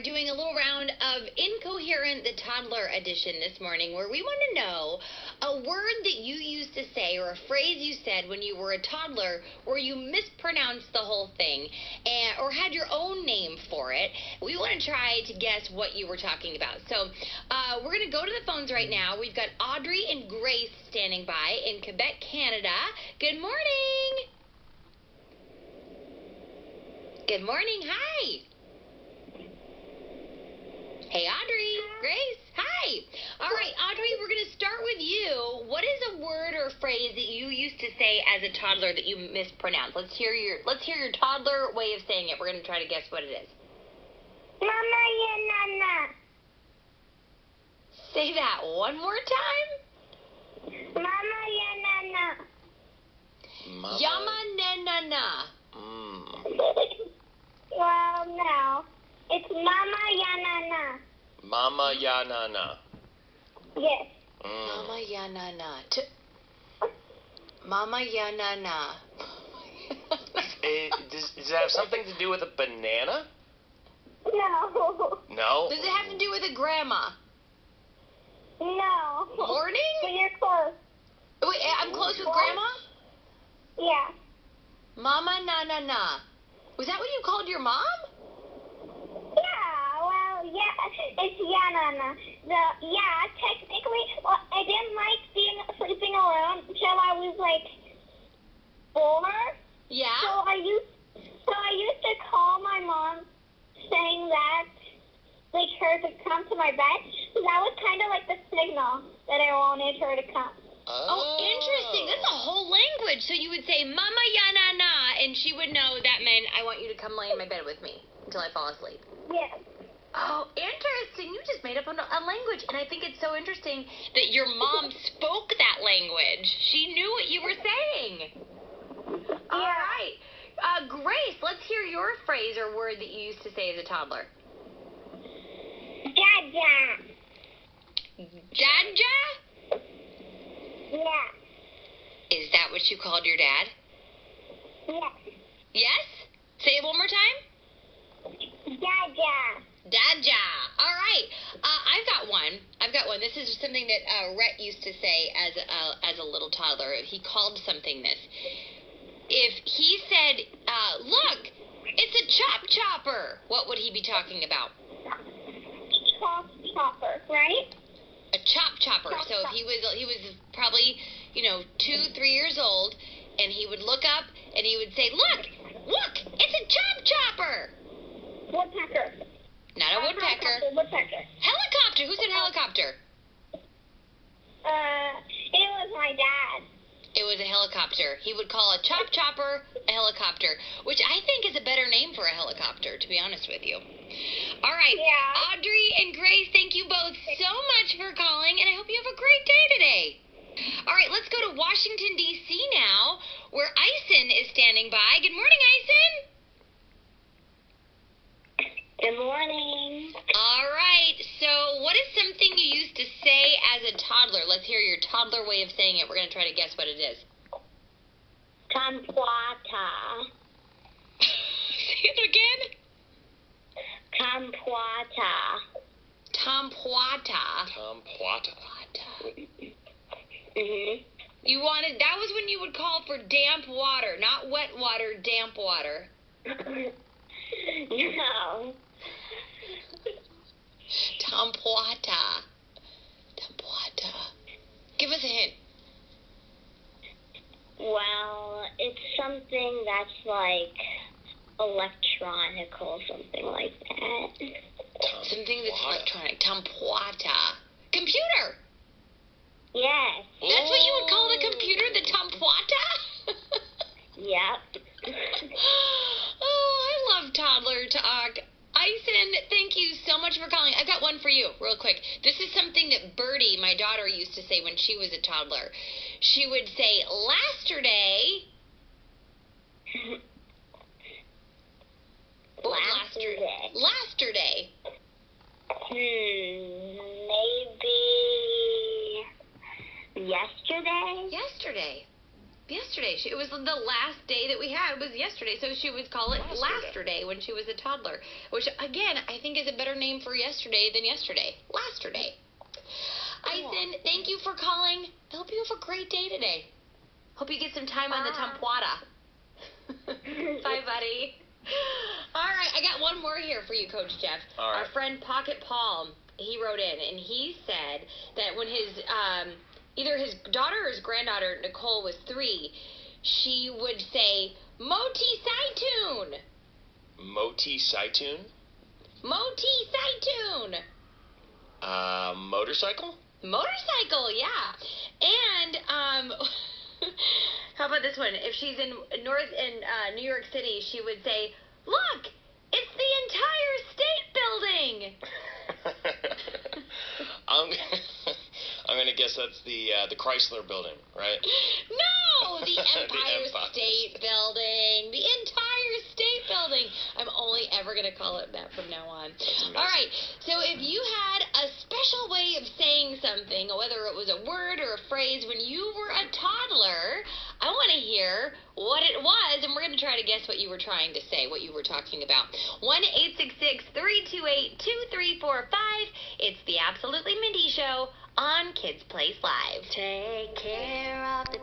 doing a little round of Incoherent the Toddler edition this morning, where we want to know a word that you used to say or a phrase you said when you were a toddler where you mispronounced the whole thing or had your own name for it. We want to try to guess what you were talking about. So we're going to go to the phones right now. We've got Audrey and Grace standing by in Quebec, Canada. Good morning. Good morning. Hi. Hey, Audrey. Grace. Hi. All right, Audrey, we're going to start with you. What is a word or phrase that you used to say as a toddler that you mispronounced? Let's hear your toddler way of saying it. We're going to try to guess what it is. Mama Yanana. Say that one more time. Mama Yanana. Yamanenana. Well, no. It's Mama Yanana. Mama Yanana. Yes. Mama Yanana. Mama Yanana. Does it have something to do with a banana? No. No? Does it have to do with a grandma? No. Morning? But you're close. Wait, I'm close with grandma? Yeah. Mama na na na. Was that what you called your mom? Yeah, well, yeah, it's Yanana. Technically, well, I didn't like sleeping around until I was, 4. Yeah? So I used to call my mom saying that, her to come to my bed. So that was kind of like the signal that I wanted her to come. Oh, interesting. That's a whole language. So you would say, Mama ya na na, and she would know that meant I want you to come lay in my bed with me until I fall asleep. Yes. Oh, interesting. You just made up a language, and I think it's so interesting that your mom spoke that language. She knew what you were saying. Yeah. All right. Grace, let's hear your phrase or word that you used to say as a toddler. Dada. Dada? Yeah. Is that what you called your dad? Yes. Yes? Say it one more time. Dada. Dada. All right. I've got one. This is something that Rhett used to say as a little toddler. He called something this. If he said, look, it's a chop chopper, what would he be talking about? Chop chopper, right? A chop chopper. So if he was probably, 2-3 years old, and he would look up and he would say, look, it's a chop chopper. Woodpecker. Not a woodpecker. Woodpecker. Helicopter. Who said helicopter? It was my dad. It was a helicopter. He would call a chop chopper a helicopter, which I think is a better name for a helicopter, to be honest with you. All right. Yeah. Audrey and Grace, thank you both so much for calling, and I hope you have a great day today. All right, let's go to Washington, D.C. now, where Ison is standing by. Good morning, Ison. Good morning. All right, so what is something you used to say as a toddler? Let's hear your toddler way of saying it. We're going to try to guess what it is. Kampuata. Say it again. Kampuata. Tompuata. Mhm. That was when you would call for damp water, not wet water, damp water. No. Tompuata. Give us a hint. Well, it's something that's electronical, something like that. Something that's electronic. Tompuata. Computer. Yes. That's what you would call the computer, the tompuata? Yep. Oh, I love toddler talk. Ison, thank you so much for calling. I've got one for you, real quick. This is something that Birdie, my daughter, used to say when she was a toddler. She would say, Lasterday. Lasterday. Maybe yesterday? Yesterday. Yesterday. It was the last day that we had was yesterday, so she would call it Lasterday when she was a toddler, which, again, I think is a better name for yesterday than yesterday. Lasterday. Ison, thank you for calling. I hope you have a great day today. Hope you get some time on the Tampuada. Bye, buddy. All right, I got one more here for you, Coach Jeff. All right. Our friend Pocket Palm, he wrote in, and he said that when his either his daughter or his granddaughter, Nicole, was 3, she would say, Moti Saitun. Moti Saitun? Moti Saitun. Motorcycle? Motorcycle, yeah. And, how about this one? If she's in New York City, she would say, look, it's the entire state building. I'm gonna guess that's the Chrysler Building, right? No, the Empire State Building. The entire state building. I'm only ever gonna call it that from now on. All right. So if you had a special way of saying something, whether it was a word or a phrase when you were a toddler, I want to hear what it was, and we're going to try to guess what you were trying to say, what you were talking about. 1-866-328-2345. It's the Absolutely Mindy Show on Kids Place Live. Take care of the